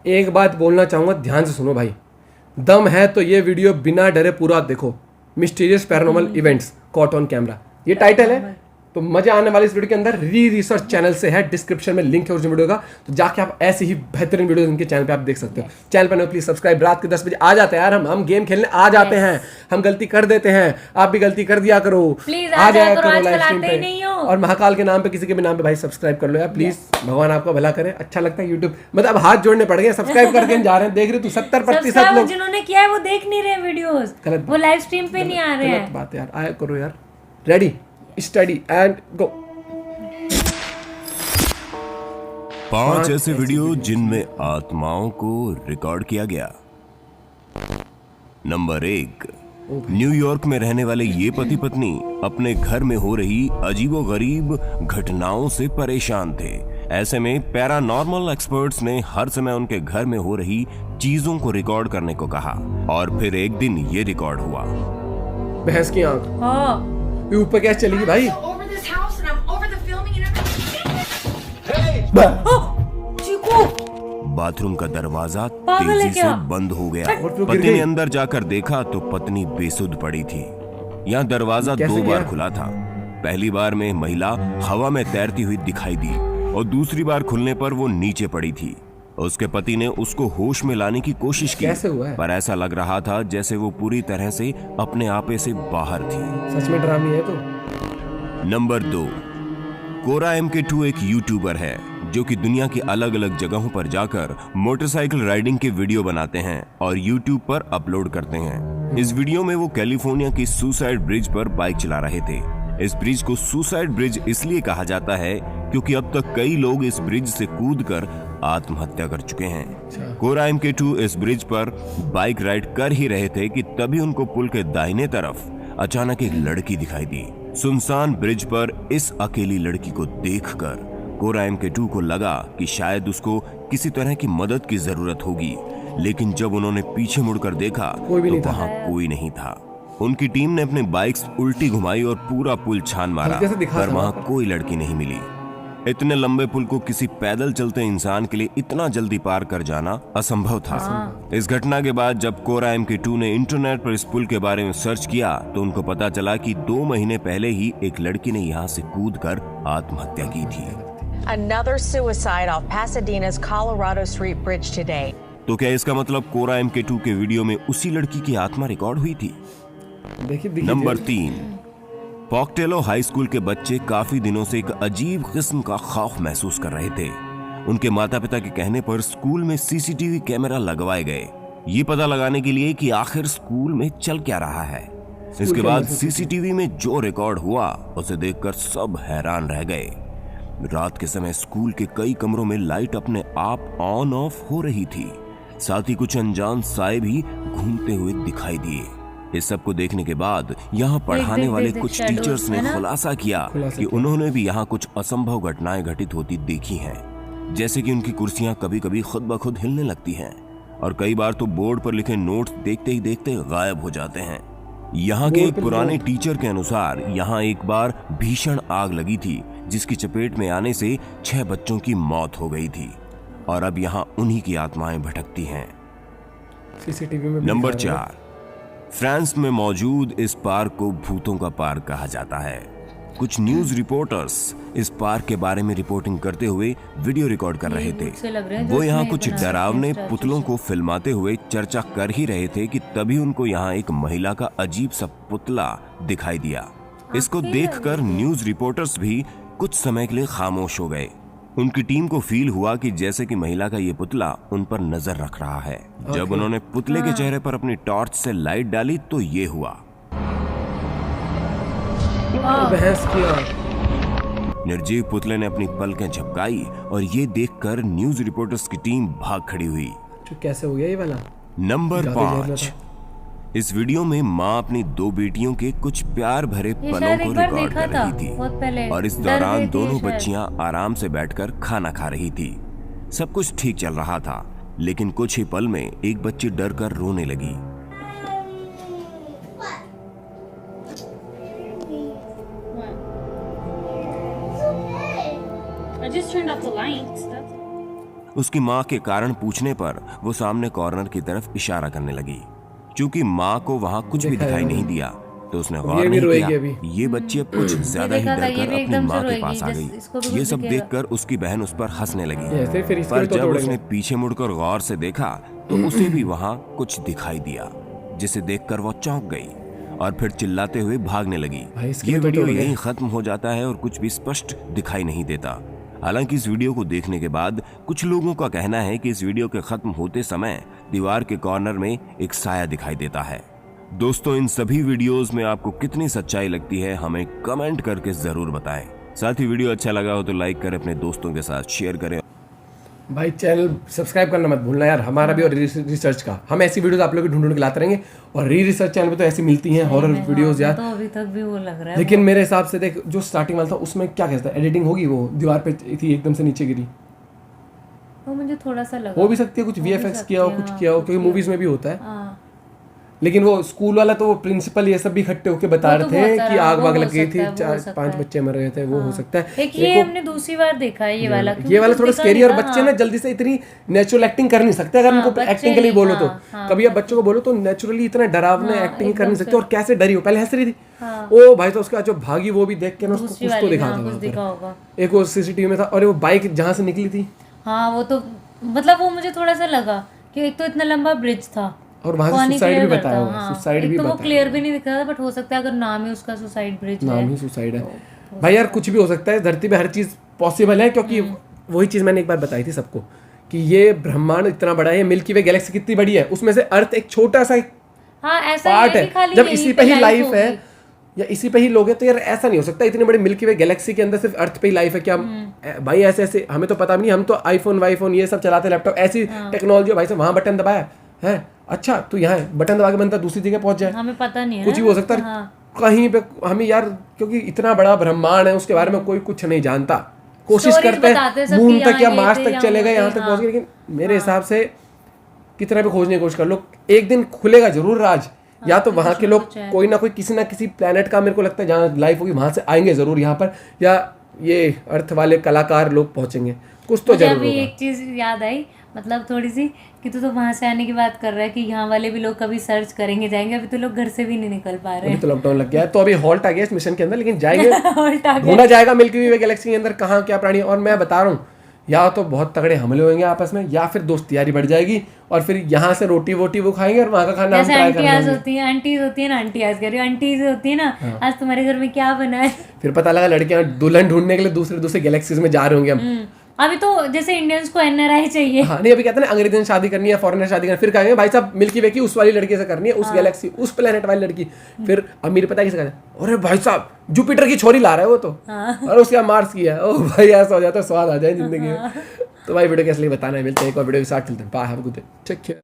एक बात बोलना चाहूँगा, ध्यान से सुनो भाई, दम है तो ये वीडियो बिना डरे पूरा देखो। Mysterious paranormal events caught on camera, ये टाइटल है। तो मजा आने वाली इस वीडियो के अंदर। रिसर्च चैनल से है, डिस्क्रिप्शन में लिंक है उस वीडियो का, तो जाके आप ऐसे ही बेहतरीन वीडियो इनके चैनल पे आप देख सकते हो। चैनल पर प्लीज सब्सक्राइब। रात के 10 बजे आ जाते हैं यार, हम गेम खेलने आ जाते हैं। हम गलती कर देते हैं, आप भी गलती कर दिया करो, आ जाया करो लाइव स्ट्रीम पे। और महाकाल के नाम पे, किसी के भी नाम पे भाई सब्सक्राइब कर लो यार प्लीज। भगवान आपका भला करे। अच्छा लगता है यूट्यूब, मतलब हाथ जोड़ने पड़ गए, सब्सक्राइब करके जा रहे हैं। देख रहे तू 70% लोग जिन्होंने किया है वो देख नहीं रहे वीडियोस, वो लाइव स्ट्रीम पे नहीं आ रहे हैं। गलत बात है यार, आया करो यार। Ready, study and go. 5 ऐसे वीडियो जिनमें आत्माओं को रिकॉर्ड किया गया। नंबर 1, न्यूयॉर्क में रहने वाले ये पति पत्नी अपने घर में हो रही अजीबोगरीब घटनाओं से परेशान थे। ऐसे में पैरानॉर्मल एक्सपर्ट्स ने हर समय उनके घर में हो रही चीजों को रिकॉर्ड करने को कहा, और फिर एक दिन ये रिकॉर्ड हुआ। भैंस की आंख ये ऊपर कैसे चलेगी भाई? बाथरूम का दरवाजा तेजी से बंद हो गया। पति ने अंदर जाकर देखा तो पत्नी बेसुध पड़ी थी। यहाँ दरवाजा 2 बार खुला था। पहली बार में महिला हवा में तैरती हुई दिखाई दी, और दूसरी बार खुलने पर वो नीचे पड़ी थी। उसके पति ने उसको होश में लाने की कोशिश की, पर ऐसा लग रहा था जैसे वो पूरी तरह से अपने आपे से बाहर थी। सच में डरावनी है तो। नंबर 2, कोरा MK2 एक यूट्यूबर है जो कि दुनिया की अलग अलग जगहों पर जाकर मोटरसाइकिल राइडिंग के वीडियो बनाते हैं और यूट्यूब पर अपलोड करते हैं। इस वीडियो में वो कैलिफोर्निया की सुसाइड ब्रिज पर बाइक चला रहे थे। इस ब्रिज को सुसाइड ब्रिज इसलिए कहा जाता है क्योंकि अब तक कई लोग इस ब्रिज से कूदकर आत्महत्या कर चुके हैं। कोरा MK2 इस ब्रिज पर बाइक राइड कर ही रहे थे कि तभी उनको पुल के दाहिने तरफ अचानक एक लड़की दिखाई दी। सुनसान ब्रिज पर इस अकेली लड़की को देखकर कोरा MK2 को लगा कि शायद उसको किसी तरह की मदद की जरूरत होगी, लेकिन जब उन्होंने पीछे मुड़कर देखा तो वहां कोई नहीं था। उनकी टीम ने अपने बाइक्स उल्टी घुमाई और पूरा पुल छान मारा, पर वहां कोई लड़की नहीं मिली। इतने लंबे पुल को किसी पैदल चलते इंसान के लिए इतना जल्दी पार कर जाना असंभव था। इस घटना के बाद जब कोरा MK2 ने इंटरनेट पर इस पुल के बारे में सर्च किया तो उनको पता चला कि 2 महीने पहले ही एक लड़की ने यहाँ से कूदकर आत्महत्या की थी। Another suicide off Pasadena's Colorado Street Bridge today. तो क्या इसका मतलब कोरा MK2 के वीडियो में उसी लड़की की आत्मा रिकॉर्ड हुई थी? नंबर 3, पॉकटेलो हाई स्कूल के बच्चे काफी दिनों से एक अजीब किस्म का खौफ महसूस कर रहे थे। उनके माता पिता के कहने पर स्कूल में CCTV कैमरा लगवाए गए, ये पता लगाने के लिए कि आखिर स्कूल में चल क्या रहा है। इसके बाद CCTV में जो रिकॉर्ड हुआ उसे देखकर सब हैरान रह गए। रात के समय स्कूल के कई कमरों में लाइट अपने आप ऑन ऑफ हो रही थी। साथ ही कुछ अनजान साए भी घूमते हुए दिखाई दिए। इस सब को देखने के बाद यहाँ पढ़ाने वाले कुछ टीचर्स ने खुलासा किया कि उन्होंने भी यहाँ कुछ असंभव घटनाएं घटित होती देखी हैं, जैसे कि उनकी कुर्सियां कभी कभी खुद ब खुद हिलने लगती हैं और कई बार तो बोर्ड पर लिखे नोट्स देखते ही देखते गायब हो जाते हैं। यहाँ के एक पुराने टीचर के अनुसार यहाँ एक बार भीषण आग लगी थी जिसकी चपेट में आने से 6 बच्चों की मौत हो गई थी और अब यहाँ उन्हीं की आत्माएं भटकती हैं। नंबर 4, फ्रांस में मौजूद इस पार्क को भूतों का पार्क कहा जाता है। कुछ न्यूज रिपोर्टर्स इस पार्क के बारे में रिपोर्टिंग करते हुए वीडियो रिकॉर्ड कर रहे थे। वो यहाँ कुछ डरावने पुतलों को फिल्माते हुए चर्चा कर ही रहे थे कि तभी उनको यहाँ एक महिला का अजीब सा पुतला दिखाई दिया। इसको देखकर न्यूज रिपोर्टर्स भी कुछ समय के लिए खामोश हो गए। उनकी टीम को फील हुआ कि जैसे कि महिला का ये पुतला उन पर नजर रख रहा है। जब उन्होंने पुतले के चेहरे पर अपनी टॉर्च से लाइट डाली तो ये हुआ। निर्जीव पुतले ने अपनी पलकें झपकाई और ये देखकर न्यूज रिपोर्टर्स की टीम भाग खड़ी हुई। कैसे हो गया ये वाला? नंबर 5, इस वीडियो में माँ अपनी 2 बेटियों के कुछ प्यार भरे पलों को रिकॉर्ड कर रही थी और इस दौरान दोनों बच्चियां आराम से बैठकर खाना खा रही थी। सब कुछ ठीक चल रहा था, लेकिन कुछ ही पल में एक बच्ची डर कर रोने लगी। उसकी माँ के कारण पूछने पर वो सामने कॉर्नर की तरफ इशारा करने लगी। चूंकि माँ को वहाँ कुछ भी दिखाई नहीं दिया तो उसने गौर भी नहीं रोएगी किया। अभी। ये बच्ची अब कुछ ज्यादा ही देखा था, ये डरकर भी अपनी एकदम माँ से के पास आ रोएगी, इसको भी गई। ये कुछ सब दिखेगा। देखकर उसकी बहन उस पर हंसने लगी। ऐसे फिर इसके पर भी तो जब तोड़ेंगे। उसने पीछे मुड़कर गौर से देखा तो उसे भी वहाँ कुछ दिखाई दिया, जिसे देखकर वो चौंक गई और फिर चिल्लाते हुए भागने लगी। भाई इसके ये भी तो वीडियो तोड़ेंगे। यहीं खत्म हो जाता है और कुछ भी स्पष्ट दिखाई नहीं देता। हालांकि इस वीडियो को देखने के बाद कुछ लोगों का कहना है कि इस वीडियो के खत्म होते समय दीवार के कॉर्नर में एक साया दिखाई देता है। दोस्तों, इन सभी वीडियोस में आपको कितनी सच्चाई लगती है हमें कमेंट करके जरूर बताएं। साथ ही वीडियो अच्छा लगा हो तो लाइक करें, अपने दोस्तों के साथ शेयर करें। भाई चैनल सब्सक्राइब करना मत भूलना यार, हमारा भी और रिसर्च का। हम ऐसी वीडियोस आप लोगों को ढूंढ के लाते रहेंगे और रिसर्च चैनल पे तो ऐसी मिलती हैं हॉरर वीडियोस यार। तो अभी तक भी वो लग रहा है। लेकिन मेरे हिसाब से देख, जो स्टार्टिंग वाला था उसमें क्या कहता है, एडिटिंग होगी, वो दीवार पे थी एकदम से नीचे गिरी, वो मुझे थोड़ा सा लगा। हो भी सकती है कुछ वीएफएक्स किया हो, कुछ किया हो, क्योंकि मूवीज में भी होता है। हाँ। लेकिन वो स्कूल वाला तो वो प्रिंसिपल ये सब भी इकट्ठे होके बता वो रहे तो थे बहुत सारा, कि आग वो वाग हो लग गई सकता थी, है, वो हो 4-5 सकता बच्चे मर गए थे, वो हो सकता है। एक ये हमने दूसरी बार देखा है ये वाला, ये वाला थोड़ा दिखा स्केरी, नहीं और था, बच्चे हाँ। ना जल्दी से इतनी नेचुरल एक्टिंग कर नहीं सकते। अगर उनको बच्चे एक्टिंग के लिए नहीं, बोलो तो हाँ, कभी आप बच्चों को बोलो तो नेचुरली इतना डरावने एक्टिंग कर नहीं सकते। और कैसे डरी हो, पहले हंस रही थी, हाँ। ओ भाई तो उसका जो भागी वो भी देख के ना उसको दूसरी कुछ तो वाली, दिखा हाँ, कुछ दिखा था। होगा। एक वो सीसीटीवी में था, और वो बाइक जहाँ से निकली थी, हाँ वो तो मतलब वो मुझे थोड़ा सा लगा कि एक तो इतना लंबा ब्रिज था और वहां वो से नहीं सुसाइड भी clear बताया करता, हुआ है, हाँ। सुसाइड भी एक तो वो बताया क्लियर भी नहीं दिख रहा था, बट हो सकता है अगर नाम ही उसका सुसाइड ब्रिज है। नाम ही सुसाइड है। भाई यार कुछ भी हो सकता है, धरती पे हर चीज पॉसिबल है, क्योंकि वही चीज मैंने एक बार बताई थी सबको कि ये ब्रह्मांड इतना बड़ा है, मिल्की वे गैलेक्सी कितनी बड़ी है, उसमें से अर्थ एक छोटा सा हाँ ऐसा पार्ट नहीं है। कि खाली जब यहीं इसी पे ही life लाइफ होगी। है या इसी पे ही लोग हैं, तो यार ऐसा नहीं हो सकता इतनी बड़ी मिल्की वे गैलेक्सी के अंदर सिर्फ अर्थ पे ही लाइफ है क्या? भाई ऐसे ऐसे हमें तो पता भी नहीं, हम तो आईफोन वाईफोन ये सब चलाते, लैपटॉप, ऐसी टेक्नोलॉजी भाई साहब, वहां बटन दबाया है, अच्छा तो यहाँ बटन दबा के बनता दूसरी जगह पहुंच जाए, हमें पता नहीं है कुछ ना। भी हो सकता है। हाँ। कहीं पे हमें यार, क्योंकि इतना बड़ा ब्रह्मांड है उसके बारे में कोई कुछ नहीं जानता। कोशिश Stories करते बताते हैं हैं सब मून कि तक या यहाँ ये मार्स थे, तक यहाँ चले गए, वो यहाँ थे, तक पहुंच गए, हाँ। लेकिन मेरे हिसाब से कितना भी खोजने की कोशिश कर लो, एक दिन खुलेगा जरूर राज। या तो वहाँ के लोग कोई ना कोई किसी ना किसी प्लेनेट का, मेरे को लगता है जहाँ लाइफ होगी वहां से आएंगे जरूर यहाँ पर, या ये अर्थ वाले कलाकार लोग पहुंचेंगे, कुछ तो मुझे जरूर अभी होगा। एक चीज याद आई, मतलब थोड़ी सी, कि तू तो वहां से आने की बात कर रहा है कि यहाँ वाले भी लोग कभी सर्च करेंगे जाएंगे, अभी तो लोग घर से भी नहीं निकल पा रहे अभी तो लॉकडाउन लग गया है, तो अभी हॉल्ट आ गया इस मिशन के अंदर, लेकिन जाएंगे, हैं। ढूंढा जाएगा मिल्की वे गैलेक्सी के अंदर कहाँ क्या प्राणी है। और मैं बता रहा हूँ, या तो बहुत तगड़े हमले होंगे आपस में, या फिर दोस्तियारी बढ़ जाएगी और फिर यहाँ से रोटी वोटी वो खाएंगे और वहाँ का खाना हम जैसे ट्राई कर आंटियाज लेंगे। होती हैं, आंटीज होती है ना, आंटियाज कह रही हूँ, आंटीज होती है ना, आज तुम्हारे घर में क्या बना है। फिर पता लगा लड़कियां दुल्हन ढूंढने के लिए दूसरे दूसरे गैलेक्सीज में जा रहे होंगे हम। अभी तो जैसे इंडियंस को एनआरआई चाहिए। हाँ नहीं, अभी कहते हैं ना अंग्रेजन शादी करनी है, फॉरेनर शादी करनी है, फिर कहेंगे भाई साहब मिल्की वे की उस वाली लड़की से करनी है, उस गैलेक्सी उस प्लेनेट वाली लड़की। फिर अमीर पता है किसे कहते हैं, अरे भाई साहब जुपिटर की छोरी ला रहा है वो तो, और उसके बाद मार्स की है। ओ भाई ऐसा हो जाता है, स्वाद आ जाए जिंदगी में। तो भाई वीडियो कैसे बताना है, मिलते हैं एक और वीडियो के साथ, चलते हैं, bye, have a good day, take care.